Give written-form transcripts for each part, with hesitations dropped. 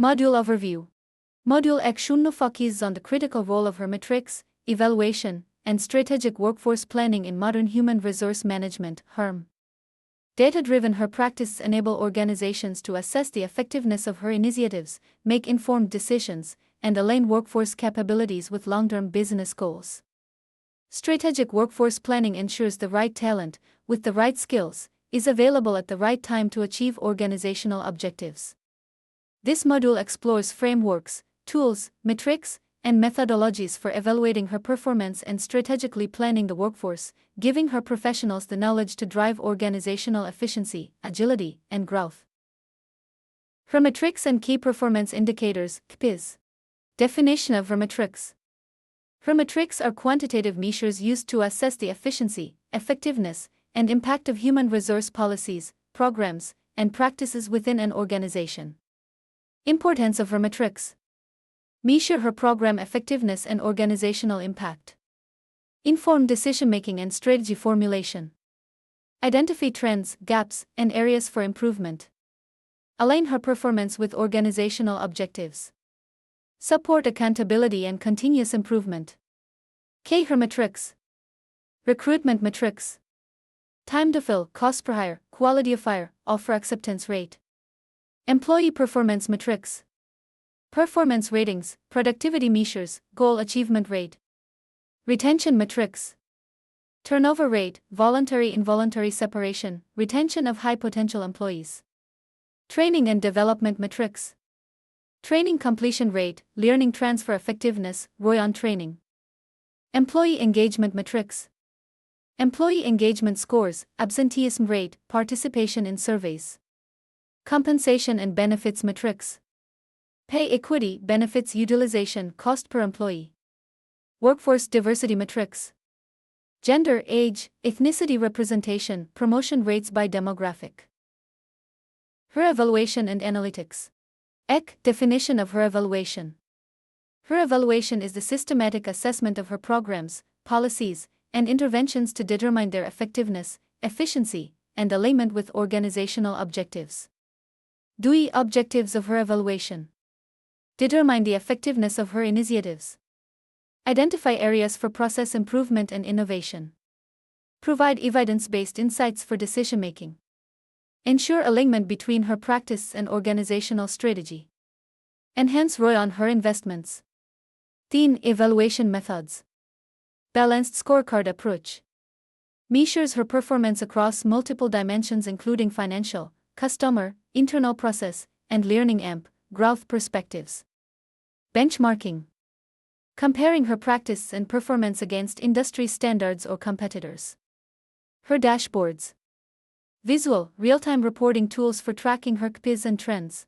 Module Overview. Module X focuses on the critical role of her metrics, evaluation, and strategic workforce planning in modern human resource management (HRM). Data-driven her practices enable organizations to assess the effectiveness of her initiatives, make informed decisions, and align workforce capabilities with long-term business goals. Strategic workforce planning ensures the right talent, with the right skills, is available at the right time to achieve organizational objectives. This module explores frameworks, tools, metrics, and methodologies for evaluating her performance and strategically planning the workforce, giving her professionals the knowledge to drive organizational efficiency, agility, and growth. Her metrics and key performance indicators (KPIs). Definition of her metrics. Her metrics are quantitative measures used to assess the efficiency, effectiveness, and impact of human resource policies, programs, and practices within an organization. Importance of her metrics. Measure her program effectiveness and organizational impact. Inform decision-making and strategy formulation. Identify trends, gaps, and areas for improvement. Align her performance with organizational objectives. Support accountability and continuous improvement. Her metrics. Recruitment metrics. Time to fill, cost per hire, quality of hire, offer acceptance rate. Employee performance metrics. Performance ratings, productivity measures, goal achievement rate. Retention metrics. Turnover rate, voluntary-involuntary separation, retention of high-potential employees. Training and development metrics. Training completion rate, learning transfer effectiveness, ROI on training. Employee engagement metrics. Employee engagement scores, absenteeism rate, participation in surveys. Compensation and benefits metrics. Pay equity, benefits utilization, cost per employee. Workforce diversity metrics. Gender, age, ethnicity representation, promotion rates by demographic. Her evaluation and analytics. Definition of her evaluation. Her evaluation is the systematic assessment of her programs, policies, and interventions to determine their effectiveness, efficiency, and alignment with organizational objectives. Objectives of her evaluation. Determine the effectiveness of her initiatives. Identify areas for process improvement and innovation. Provide evidence-based insights for decision-making. Ensure alignment between her practice and organizational strategy. Enhance ROI on her investments. Evaluation methods. Balanced scorecard approach. Measures her performance across multiple dimensions including financial, customer, internal process, and learning growth perspectives. Benchmarking. Comparing her practice and performance against industry standards or competitors. Her dashboards. Visual, real-time reporting tools for tracking her KPIs and trends.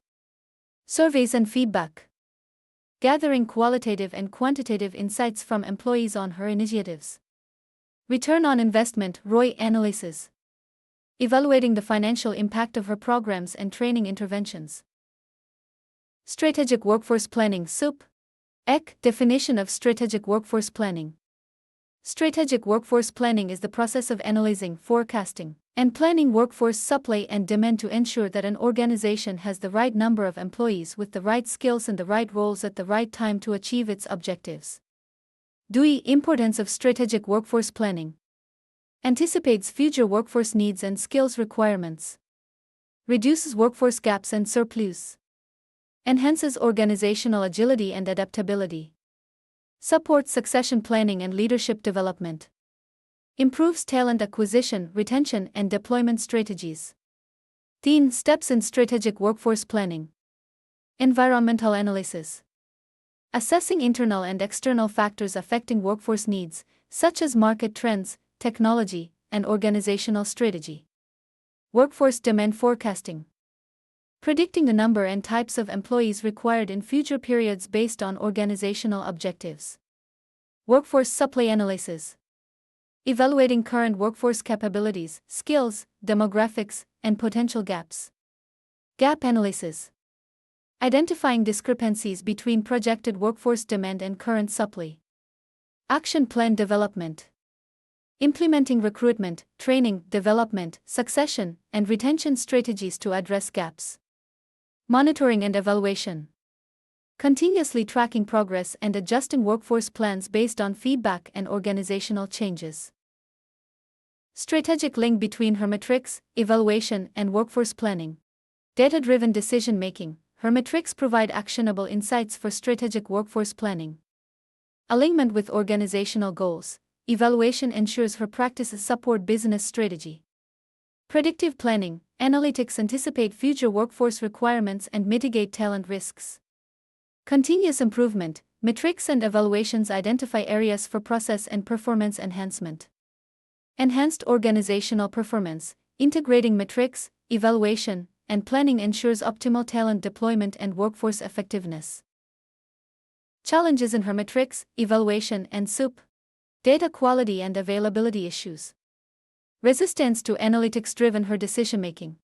Surveys and feedback. Gathering qualitative and quantitative insights from employees on her initiatives. Return on investment (ROI) analysis. Evaluating the financial impact of her programs and training interventions. Strategic workforce planning (SWOP). Definition of strategic workforce planning. Strategic workforce planning is the process of analyzing, forecasting, and planning workforce supply and demand to ensure that an organization has the right number of employees with the right skills and the right roles at the right time to achieve its objectives. Importance of strategic workforce planning. Anticipates future workforce needs and skills requirements. Reduces workforce gaps and surplus. Enhances organizational agility and adaptability. Supports succession planning and leadership development. Improves talent acquisition, retention, and deployment strategies. Steps in strategic workforce planning. Environmental analysis. Assessing internal and external factors affecting workforce needs, such as market trends, technology, and organizational strategy. Workforce demand forecasting. Predicting the number and types of employees required in future periods based on organizational objectives. Workforce supply analysis. Evaluating current workforce capabilities, skills, demographics, and potential gaps. Gap analysis. Identifying discrepancies between projected workforce demand and current supply. Action plan development. Implementing recruitment, training, development, succession, and retention strategies to address gaps. Monitoring and evaluation. continuously tracking progress and adjusting workforce plans based on feedback and organizational changes. Strategic link between her metrics, evaluation, and workforce planning. Data-driven decision-making. Her metrics provide actionable insights for strategic workforce planning. Alignment with organizational goals. Evaluation ensures her practices support business strategy. Predictive planning. Analytics anticipate future workforce requirements and mitigate talent risks. Continuous improvement. Metrics and evaluations identify areas for process and performance enhancement. Enhanced organizational performance. Integrating metrics, evaluation, and planning ensures optimal talent deployment and workforce effectiveness. Challenges in her metrics, evaluation, and SOOP. Data quality and availability issues. Resistance to analytics-driven her decision-making.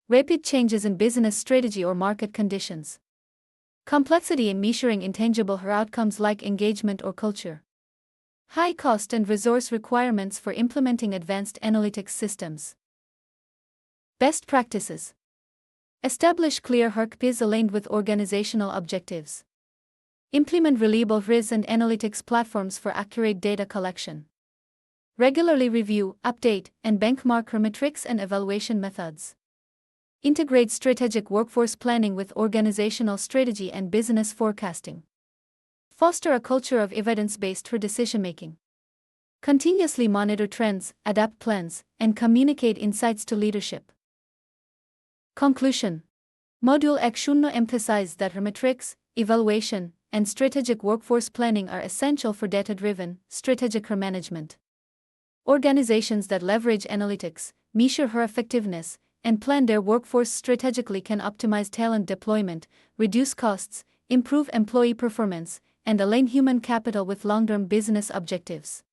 Rapid changes in business strategy or market conditions. Complexity in measuring intangible her outcomes like engagement or culture. High cost and resource requirements for implementing advanced analytics systems. Best practices. Establish clear HRKPIs aligned with organizational objectives. Implement reliable RIS and analytics platforms for accurate data collection. Regularly review, update, and benchmark her metrics and evaluation methods. Integrate strategic workforce planning with organizational strategy and business forecasting. Foster a culture of evidence-based for decision-making. Continuously monitor trends, adapt plans, and communicate insights to leadership. Conclusion. Module X0 emphasizes that her metrics, evaluation, and strategic workforce planning are essential for data-driven, strategic her management. Organizations that leverage analytics, measure her effectiveness, and plan their workforce strategically can optimize talent deployment, reduce costs, improve employee performance, and align human capital with long-term business objectives.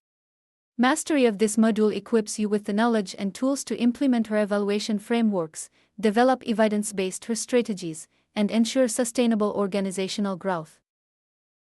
Mastery of this module equips you with the knowledge and tools to implement her evaluation frameworks, develop evidence-based her strategies, and ensure sustainable organizational growth.